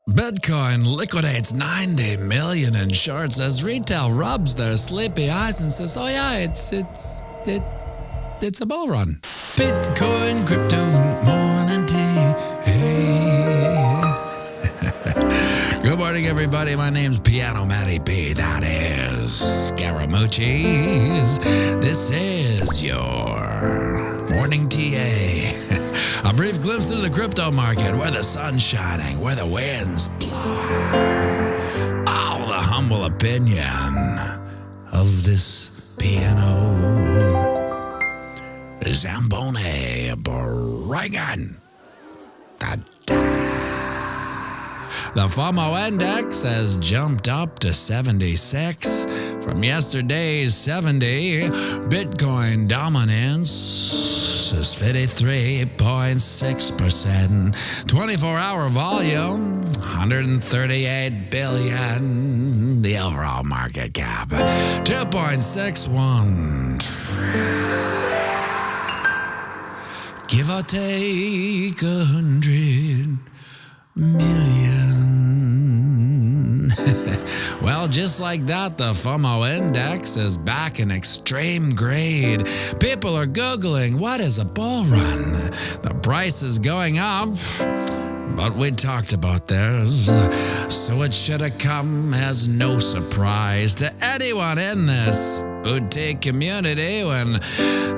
Bitcoin liquidates 90 million in shorts as retail rubs their sleepy eyes and says, "Oh yeah, it's a bull run." Bitcoin crypto morning tea. Hey. Good morning, everybody. My name's pianomattyb. That is Scaramucci's. This is your morning TA. A brief glimpse into the crypto market, where the sun's shining, where the winds blow. All the humble opinion of this piano Zamboni bringing the FOMO index has jumped up to 76 from yesterday's 70. Bitcoin dominance is 53.6%. 24-hour volume, 138 billion. The overall market cap, 2.61 trillion. Give or take 100 million. Well, just like that, the FOMO index is back in extreme grade. People are Googling, what is a bull run? The price is going up, but we talked about this, so it should have come as no surprise to anyone in this boutique community when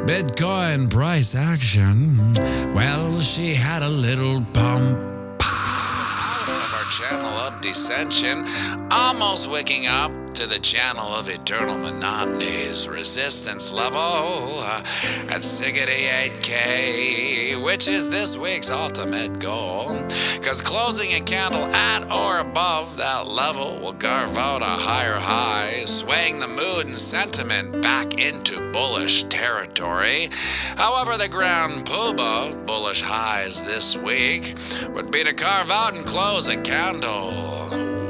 Bitcoin price action, well, she had a little pump out of our channel of dissension, almost waking up to the channel of eternal monotony's resistance level at 8K, which is this week's ultimate goal. Because closing a candle at or above that level will carve out a higher high, swaying the mood and sentiment back into bullish territory. However, the grand poobah of bullish highs this week would be to carve out and close a candle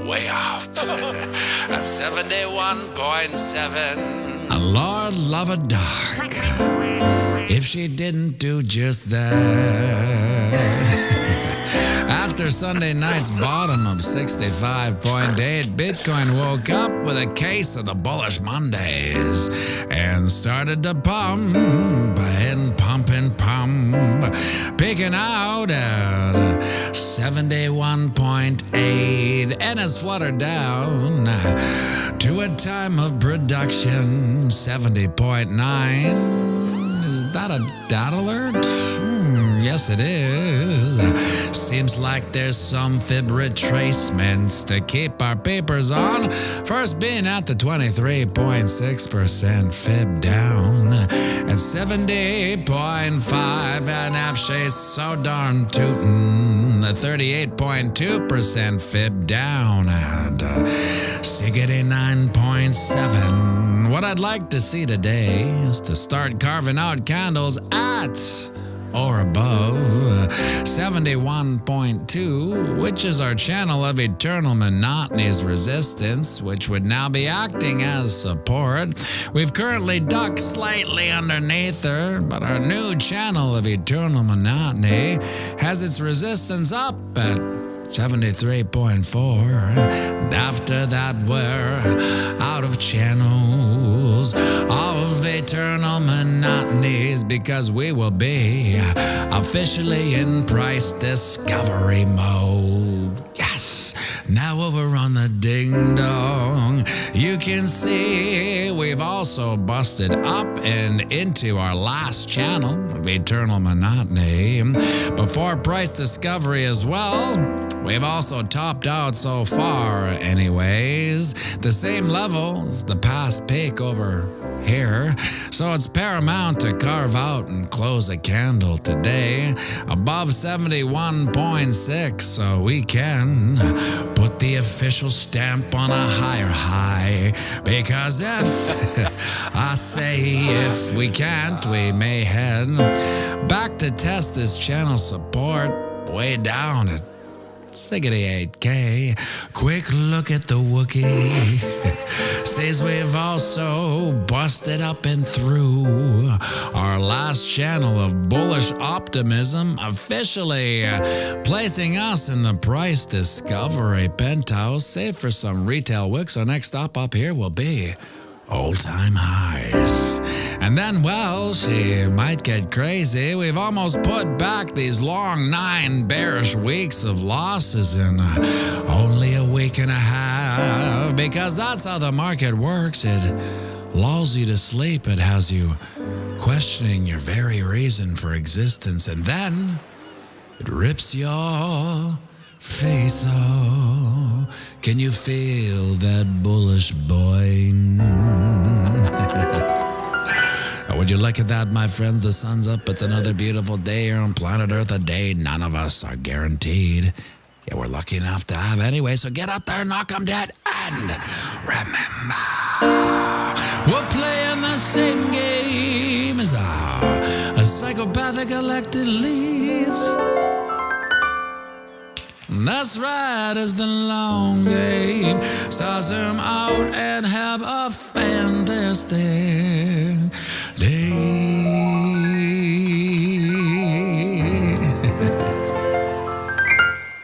way up at 71.7. Lord love a dark if she didn't do just that. After Sunday night's bottom of 65.8, Bitcoin woke up with a case of the bullish Mondays and started to pump and pump, peaking out at 71.8 and has fluttered down to a time of production 70.9. Is that a dot alert? Yes, it is. Seems like there's some fib retracements to keep our papers on. First being at the 23.6% fib down at 70.5, and if she's so darn tootin', the 38.2% fib down at 69.7. What I'd like to see today is to start carving out candles at or above 71.2, which is our channel of eternal monotony's resistance, which would now be acting as support. We've currently ducked slightly underneath her, but our new channel of eternal monotony has its resistance up at 73.4. After that, we're out of channels of eternal monotonies, because we will be officially in price discovery mode. Yes! Now over on the ding dong, you can see we've also busted up and into our last channel of eternal monotony. Before price discovery as well, we've also topped out so far anyways, the same level as the past peak over here. So it's paramount to carve out and close a candle today above 71.6 so we can put the official stamp on a higher high. Because if I say if we can't, we may head back to test this channel support way down at 68K. Quick look at the Wookiee. Says we've also busted up and through our last channel of bullish optimism, officially placing us in the price discovery penthouse, save for some retail wicks. So next up here will be all-time highs. And then, well, she might get crazy. We've almost put back these long 9 bearish weeks of losses in only a week and a half, because that's how the market works. It lulls you to sleep. It has you questioning your very reason for existence, and then it rips your face off. Can you feel that bullish boing? Would you look at that, my friend? The sun's up. It's another beautiful day here on planet Earth, a day none of us are guaranteed. Yeah, we're lucky enough to have anyway, so get out there, knock 'em dead, and remember, we're playing the same game as a psychopathic elected leads. That's right, it's the long game. So zoom out and have a fantastic day.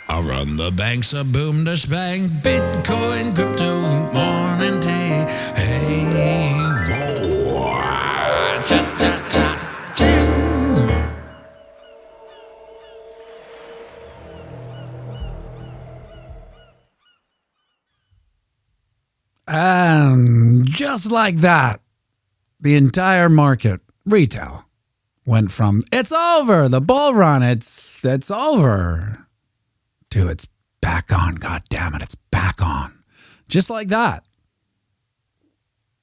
I run the banks of boom dash bang, Bitcoin, crypto, morning tea. Hey, whoa, cha cha cha ching. And just like that, the entire market, retail, went from it's over, the bull run, it's over, to it's back on. God damn it, it's back on. Just like that.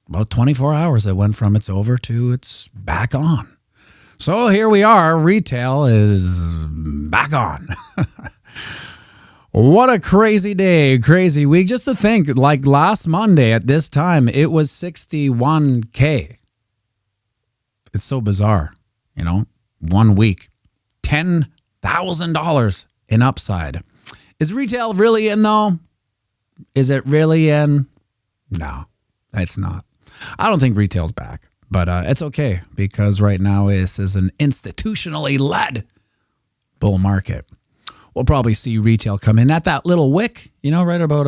About 24 hours, it went from it's over to it's back on. So here we are, retail is back on. What a crazy day, crazy week. Just to think, like last Monday at this time, it was 61K. It's so bizarre, 1 week, $10,000 in upside. Is retail really in though? Is it really in? No, it's not. I don't think retail's back, but it's okay because right now this is an institutionally led bull market. We'll probably see retail come in at that little wick, right about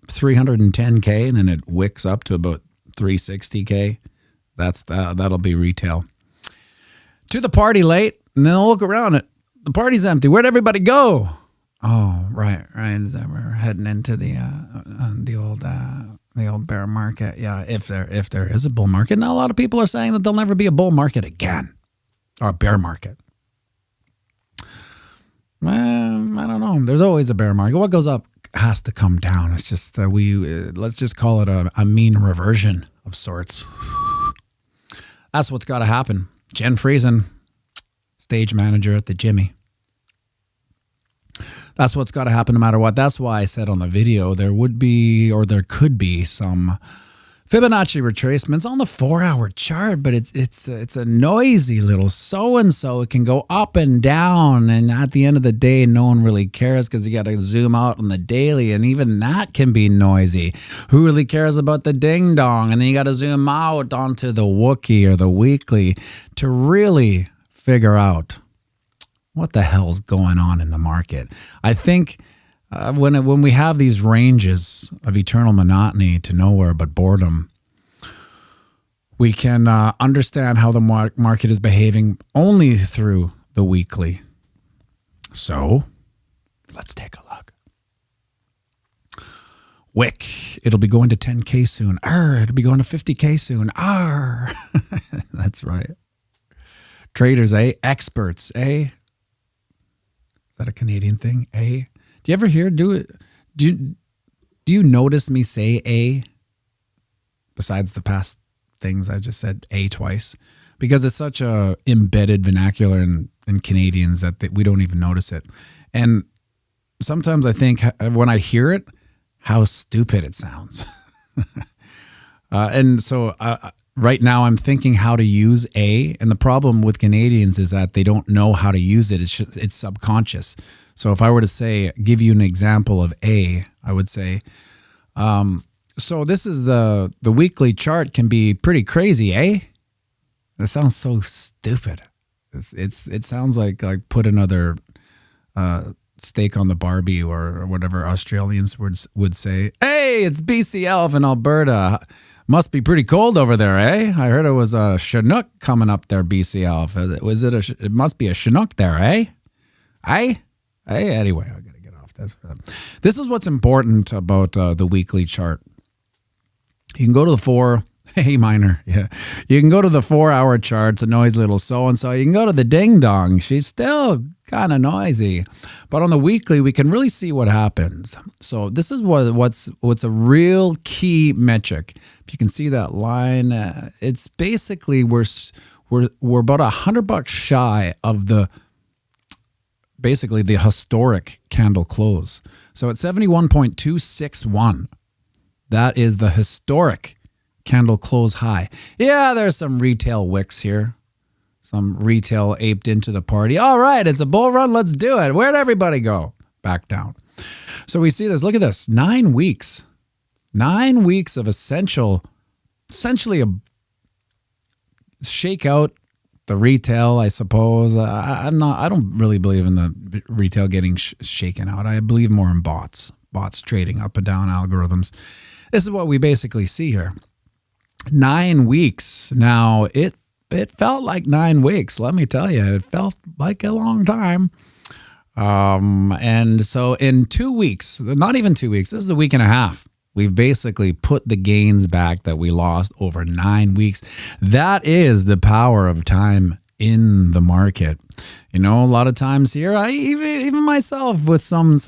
310K, and then it wicks up to about 360K. That'll be retail. To the party late, and then I'll look around it. The party's empty. Where'd everybody go? Oh, right. We're heading into the old bear market. Yeah, if there is a bull market. Now a lot of people are saying that there'll never be a bull market again, or a bear market. I don't know. There's always a bear market. What goes up has to come down. It's just let's just call it a mean reversion of sorts. That's what's got to happen. Jen Friesen, stage manager at the Jimmy. That's what's got to happen no matter what. That's why I said on the video there could be some Fibonacci retracements on the 4-hour chart, but it's a noisy little so-and-so. It can go up and down, and at the end of the day, no one really cares because you got to zoom out on the daily, and even that can be noisy. Who really cares about the ding-dong? And then you got to zoom out onto the Wookiee or the weekly to really figure out what the hell's going on in the market. I think when we have these ranges of eternal monotony to nowhere but boredom, we can understand how the market is behaving only through the weekly. So let's take a look. Wick, it'll be going to 10K soon. It'll be going to 50K soon. That's right. Traders, experts, Is that a Canadian thing? Do you ever hear, do you notice me say A besides the past things I just said A twice? Because it's such a embedded vernacular in Canadians that we don't even notice it. And sometimes I think when I hear it, how stupid it sounds. And so right now I'm thinking how to use A, and the problem with Canadians is that they don't know how to use it. It's subconscious. So if I were to give you an example of A, I would say, so this is the weekly chart can be pretty crazy, eh? That sounds so stupid. It sounds like put another steak on the Barbie or whatever Australians would say. Hey, it's BCL in Alberta. Must be pretty cold over there, eh? I heard it was a Chinook coming up there, BCL. It must be a Chinook there, eh? Hey, anyway, I gotta get off this. This is what's important about the weekly chart. You can go to the 4 Hey, minor. Yeah. You can go to the 4-hour chart. It's a noisy little so-and-so. You can go to the ding-dong. She's still kind of noisy. But on the weekly, we can really see what happens. So this is what's a real key metric. If you can see that line, it's basically we're about $100 shy of the historic candle close. So at 71.261, that is the historic candle close high. Yeah, there's some retail wicks here. Some retail aped into the party. All right, it's a bull run. Let's do it. Where'd everybody go? Back down. So we see this. Look at this. 9 weeks. 9 weeks of essentially a shakeout. The retail, I suppose. I don't really believe in the retail getting shaken out. I believe more in bots trading up and down algorithms. This is what we basically see here. 9 weeks. Now, it felt like 9 weeks. Let me tell you, it felt like a long time. And so in 2 weeks, not even 2 weeks, this is a week and a half. We've basically put the gains back that we lost over 9 weeks. That is the power of time in the market. You know, a lot of times here, I even myself with some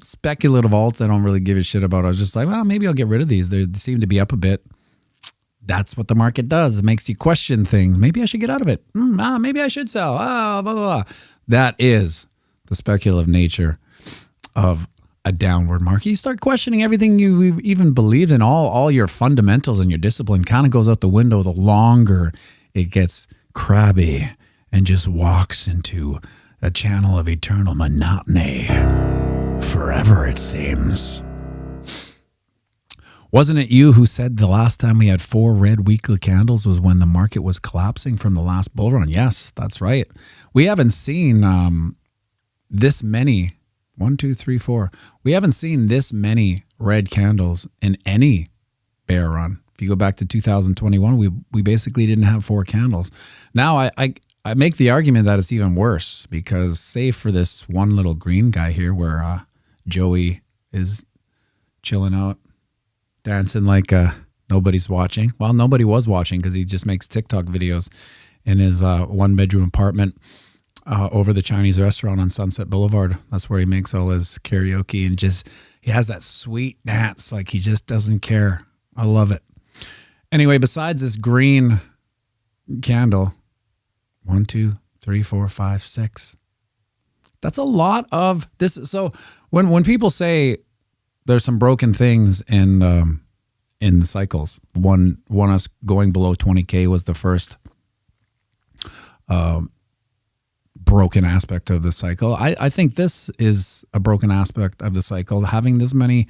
speculative alts I don't really give a shit about. I was just like, well, maybe I'll get rid of these. They seem to be up a bit. That's what the market does. It makes you question things. Maybe I should get out of it. Maybe I should sell. Blah, blah, blah. That is the speculative nature of a downward market. You start questioning everything you even believed in. All your fundamentals and your discipline kind of goes out the window the longer it gets crabby and just walks into a channel of eternal monotony. Forever, it seems. Wasn't it you who said the last time we had 4 red weekly candles was when the market was collapsing from the last bull run? Yes, that's right. We haven't seen this many. 1, 2, 3, 4. We haven't seen this many red candles in any bear run. If you go back to 2021, we basically didn't have 4 candles. Now I make the argument that it's even worse because save for this one little green guy here where Joey is chilling out, dancing like nobody's watching. Well, nobody was watching because he just makes TikTok videos in his 1-bedroom apartment over the Chinese restaurant on Sunset Boulevard. That's where he makes all his karaoke and he has that sweet dance like he just doesn't care. I love it. Anyway, besides this green candle, 1, 2, 3, 4, 5, 6. That's a lot of this. So when people say there's some broken things in the cycles, one us going below 20K was the first broken aspect of the cycle. I think this is a broken aspect of the cycle. Having this many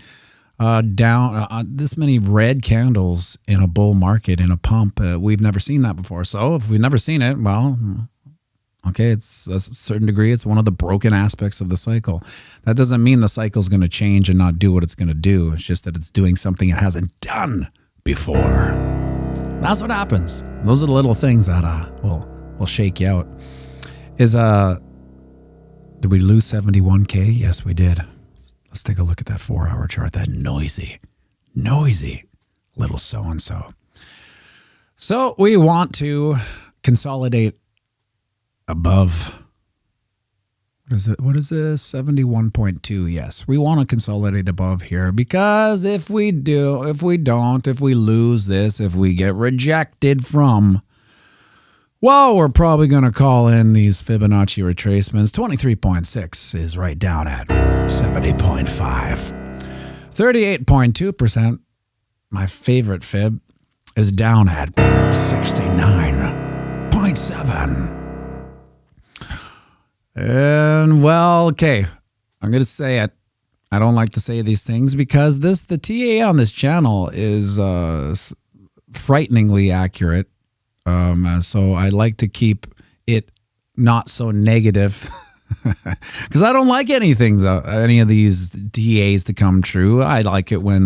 this many red candles in a bull market, in a pump, we've never seen that before. So if we've never seen it, well, okay, it's a certain degree. It's one of the broken aspects of the cycle. That doesn't mean the cycle is going to change and not do what it's going to do. It's just that it's doing something it hasn't done before. That's what happens. Those are the little things that will shake you out. Did we lose 71K? Yes, we did. Let's take a look at that 4-hour chart. That noisy little so-and-so. So we want to consolidate above. What is it? What is this? 71.2. Yes, we want to consolidate above here because if we don't, if we lose this, if we get rejected from, well, we're probably going to call in these Fibonacci retracements. 23.6 is right down at 70.5. 38.2%, my favorite fib. is down at 69.7. And well, okay, I'm going to say it. I don't like to say these things because the TA on this channel is frighteningly accurate. So I like to keep it not so negative because I don't like any of these TAs to come true. I like it when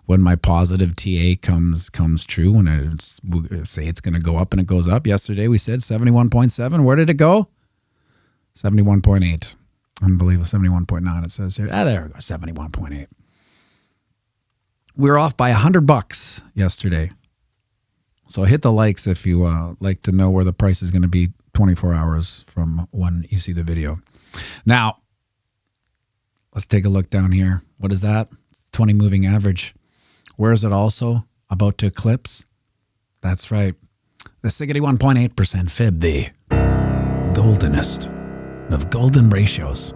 my positive TA comes true, when say it's going to go up and it goes up. Yesterday we said 71.7. Where did it go? 71.8. Unbelievable. 71.9 it says here. There we go. 71.8. We were off by $100 yesterday. So hit the likes if you like to know where the price is going to be 24 hours from when you see the video. Now, let's take a look down here. What is that? It's the 20 moving average. Where is it also about to eclipse? That's right. The 61.8% fib, the goldenest of golden ratios.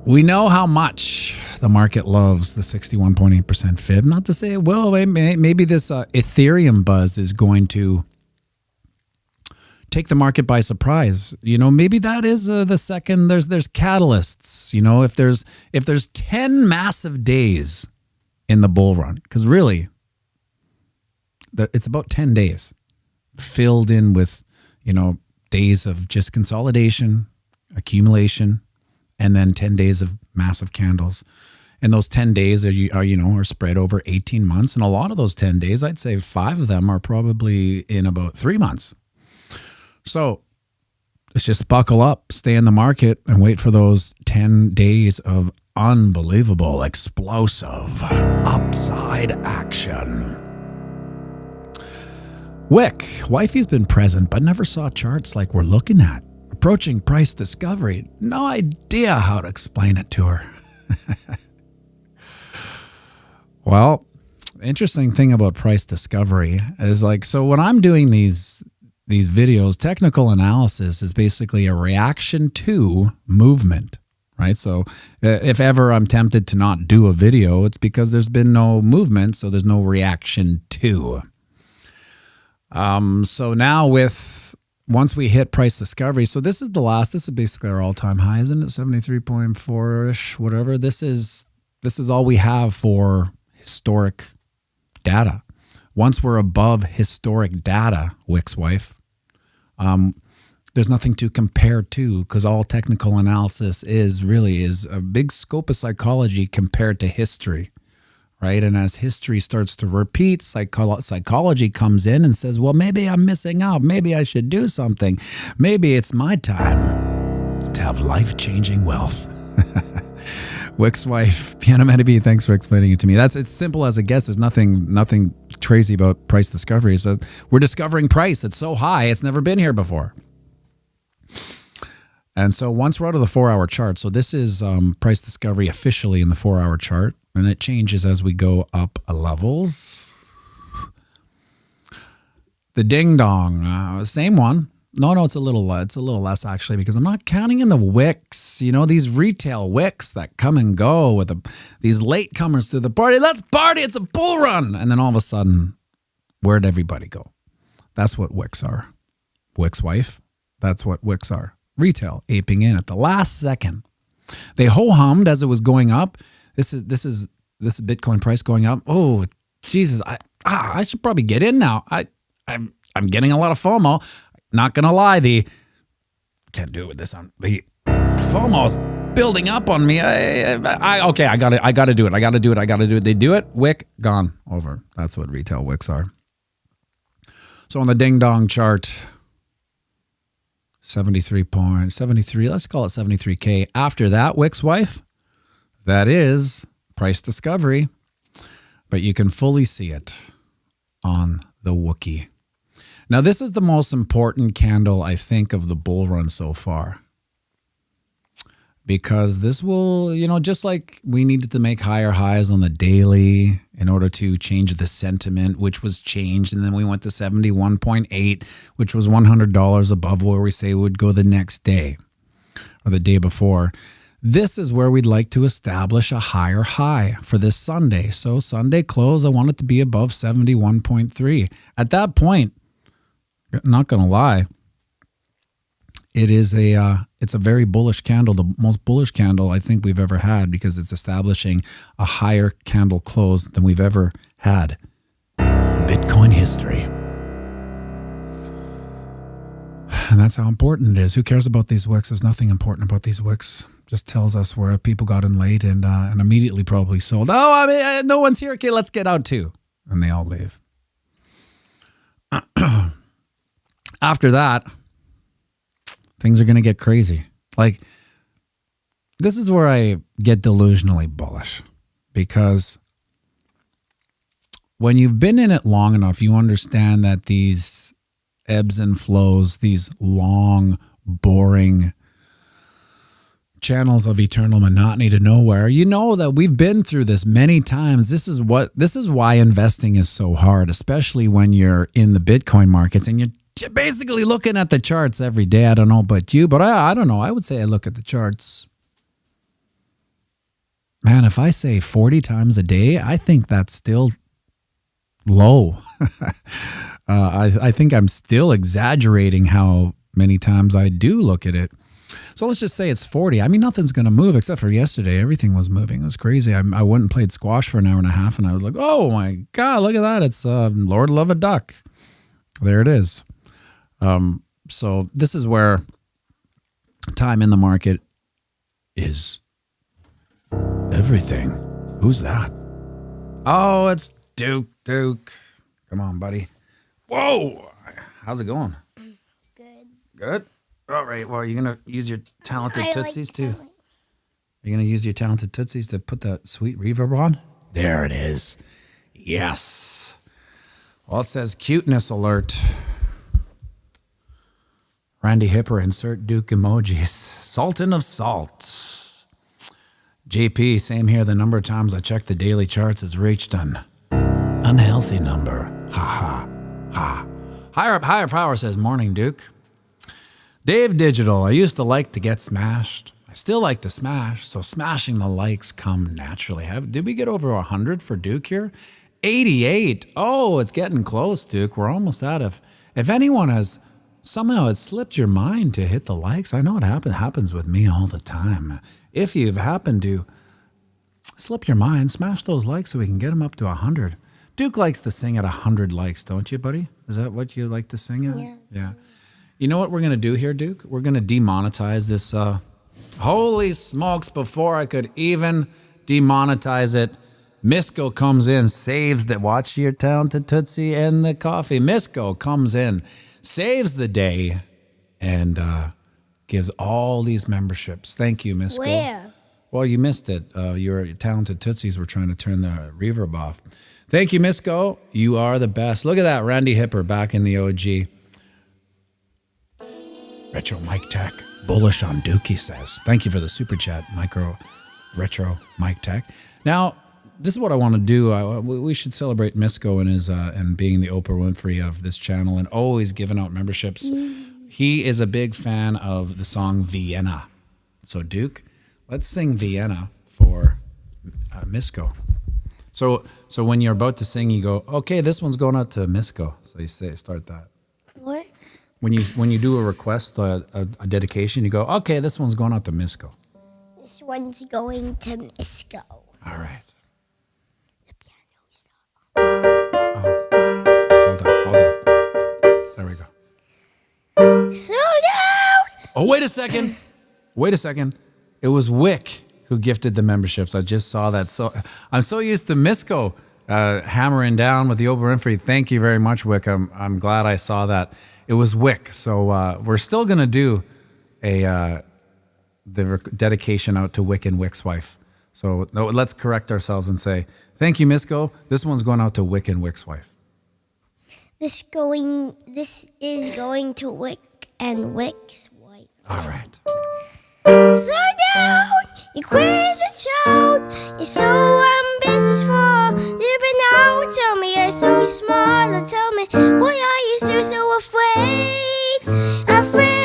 We know how much the market loves the 61.8% fib. Not to say, well, maybe this Ethereum buzz is going to take the market by surprise. You know, maybe that is the second. There's catalysts. You know, if there's 10 massive days in the bull run, because really, it's about 10 days filled in with, you know, days of just consolidation, accumulation, and then 10 days of massive candles. And those 10 days are spread over 18 months. And a lot of those 10 days, I'd say 5 of them are probably in about 3 months. So let's just buckle up, stay in the market, and wait for those 10 days of unbelievable, explosive upside action. Wick, wifey's been present but never saw charts like we're looking at. Approaching price discovery. No idea how to explain it to her. Well, interesting thing about price discovery is so when I'm doing these videos, technical analysis is basically a reaction to movement, right? So if ever I'm tempted to not do a video, it's because there's been no movement, so there's no reaction to. So now once we hit price discovery, so this is basically our all-time high, isn't it? 73.4-ish, whatever. This is all we have for historic data. Once we're above historic data, Wick's wife, there's nothing to compare to, because all technical analysis is a big scope of psychology compared to history. Right. And as history starts to repeat, psychology comes in and says, well, maybe I'm missing out. Maybe I should do something. Maybe it's my time to have life-changing wealth. Wick's wife, pianomattyb, thanks for explaining it to me. It's simple as it gets. There's nothing crazy about price discovery. So we're discovering price that's so high, it's never been here before. And so once we're out of the 4-hour chart, so this is price discovery officially in the 4-hour chart. And it changes as we go up levels. The ding dong, same one. No, it's a little less actually, because I'm not counting in the wicks. You know, these retail wicks that come and go with these latecomers to the party. Let's party! It's a bull run, and then all of a sudden, where'd everybody go? That's what wicks are. Wick's wife. That's what wicks are. Retail aping in at the last second. They ho-hummed as it was going up. This is Bitcoin price going up. Oh, Jesus! I should probably get in now. I'm getting a lot of FOMO. Not gonna lie, can't do it with this on the FOMO's building up on me. I gotta do it. They do it. Wick gone over. That's what retail wicks are. So on the ding dong chart, 73.73. Let's call it 73K. After that, Wick's wife. That is price discovery, but you can fully see it on the Wookie. Now, this is the most important candle, I think, of the bull run so far, because this will, just like we needed to make higher highs on the daily in order to change the sentiment, which was changed, and then we went to 71.8, which was $100 above where we say would go the next day or the day before. This is where we'd like to establish a higher high for this Sunday. So Sunday close, I want it to be above 71.3. At that point, not going to lie, it's a very bullish candle, the most bullish candle I think we've ever had, because it's establishing a higher candle close than we've ever had in Bitcoin history. And that's how important it is. Who cares about these wicks? There's nothing important about these wicks. Just tells us where people got in late and immediately probably sold. Oh, I mean, no one's here. Okay, let's get out too. And they all leave. After that, things are going to get crazy. Like, this is where I get delusionally bullish, because when you've been in it long enough, you understand that these ebbs and flows, these long, boring channels of eternal monotony to nowhere, you know that we've been through this many times. This is why investing is so hard, especially when you're in the Bitcoin markets and you're basically looking at the charts every day. I don't know about you, but I don't know. I would say I look at the charts. Man, if I say 40 times a day, I think that's still low. I think I'm still exaggerating how many times I do look at it. So let's just say it's 40. I mean, nothing's going to move except for yesterday. Everything was moving. It was crazy. I went and played squash for an hour and a half, and I was like, oh my God, look at that. It's Lord Love a Duck. There it is. So this is where time in the market is everything. Who's that? Oh, it's Duke. Come on, buddy. Whoa. How's it going? Good. Good? All right. Well, you're going to use your talented tootsies too. You're going to use your talented tootsies to put that sweet reverb on? There it is. Yes. Well, it says cuteness alert. Randy Hipper, insert Duke emojis. Sultan of Salt. JP, same here. The number of times I checked the daily charts has reached an unhealthy number. Ha ha ha. Higher Power says, morning, Duke. Dave Digital, I used to like to get smashed. I still like to smash, so smashing the likes come naturally. Did we get over 100 for Duke here? 88. Oh, it's getting close, Duke. We're almost out of. If anyone has somehow it slipped your mind to hit the likes, I know it happens with me all the time. If you've happened to slip your mind, smash those likes so we can get them up to 100. Duke likes to sing at 100 likes, don't you, buddy? Is that what you like to sing at? Yeah. You know what we're going to do here, Duke? We're going to demonetize this. Holy smokes, before I could even demonetize it, Misco comes in, saves the, watch your talented Tootsie and the coffee. Misco comes in, saves the day, and gives all these memberships. Thank you, Misco. Where? Well, you missed it. Your talented Tootsies were trying to turn the reverb off. Thank you, Misco. You are the best. Look at that, Randy Hipper back in the OG. Retro Mike Tech. Bullish on Dookie says. Thank you for the super chat, Retro Mike Tech. Now, this is what I want to do. We should celebrate Misco and his and being the Oprah Winfrey of this channel and always giving out memberships. He is a big fan of the song Vienna. So Duke, let's sing Vienna for Misco. So when you're about to sing, you go, okay, this one's going out to Misco. So you start that. What? When you do a request, a dedication, you go, okay, this one's going out to Misco. This one's going to Misco. All right. The piano stop. Hold on. There we go. Slow down! Oh, wait a second. It was Wick who gifted the memberships. I just saw that. So I'm so used to Misco hammering down with the Oprah Winfrey. Thank you very much, Wick. I'm glad I saw that. It was Wick. So we're still going to do the dedication out to Wick and Wick's wife. So no, let's correct ourselves and say, thank you, Misco. This one's going out to Wick and Wick's wife. This is going to Wick and Wick's wife. All right. Slow down! You crazy child! You're so ambitious for living out. Tell me you're so smart. Or tell me why are you so afraid? Afraid.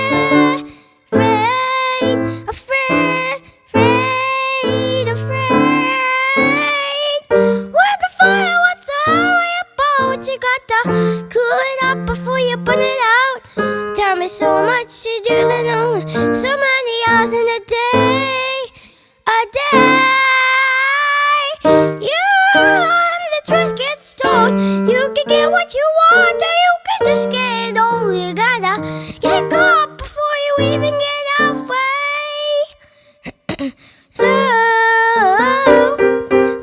what you want, or you can just get all you gotta get caught before you even get halfway through.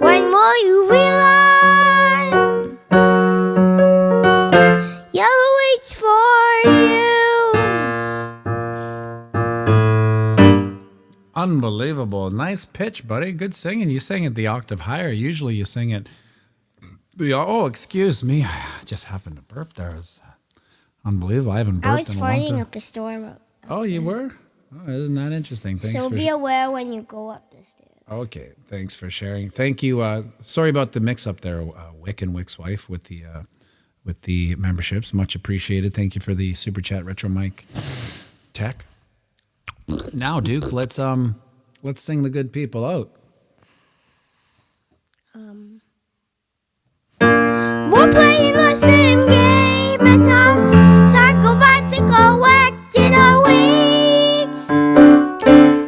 When will you realize yellow waits for you? Unbelievable. Nice pitch, buddy. Good singing. You sang it the octave higher. Usually you sing it oh, excuse me. I just happened to burp there. It was unbelievable. I haven't burped I was in a long farting time. up a storm. Oh, you were? Oh, isn't that interesting? Thanks So for be aware when you go up the stairs. Okay, thanks for sharing. Thank you. Sorry about the mix-up there, Wick and Wick's wife with the memberships. Much appreciated. Thank you for the super chat, Retro Mike Tech. Now, Duke, let's sing the good people out. We're playing the same game as how psychopathical acted our weeks.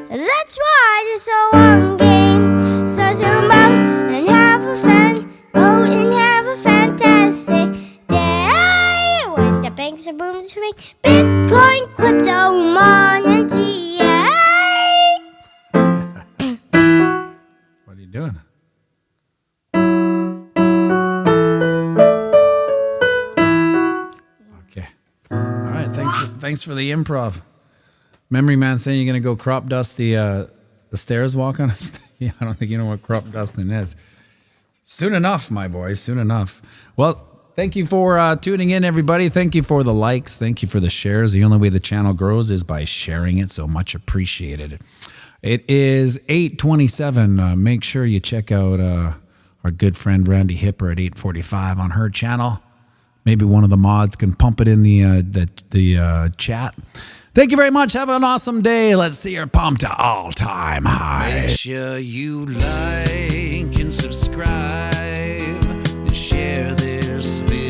That's why it's a long game. So zoom out and have a fantastic day. When the banks are boom swing, Bitcoin, crypto, money, What are you doing? Okay. All right. Thanks for the improv. Memory Man saying you're gonna go crop dust the stairs walking. Yeah, I don't think you know what crop dusting is. Soon enough, my boy. Soon enough. Well, thank you for tuning in, everybody. Thank you for the likes. Thank you for the shares. The only way the channel grows is by sharing it. So much appreciated. It is 8:27. Make sure you check out our good friend Randy Hipper at 8:45 on her channel. Maybe one of the mods can pump it in the chat. Thank you very much. Have an awesome day. Let's see her pump to all-time high. Make sure you like and subscribe and share this video.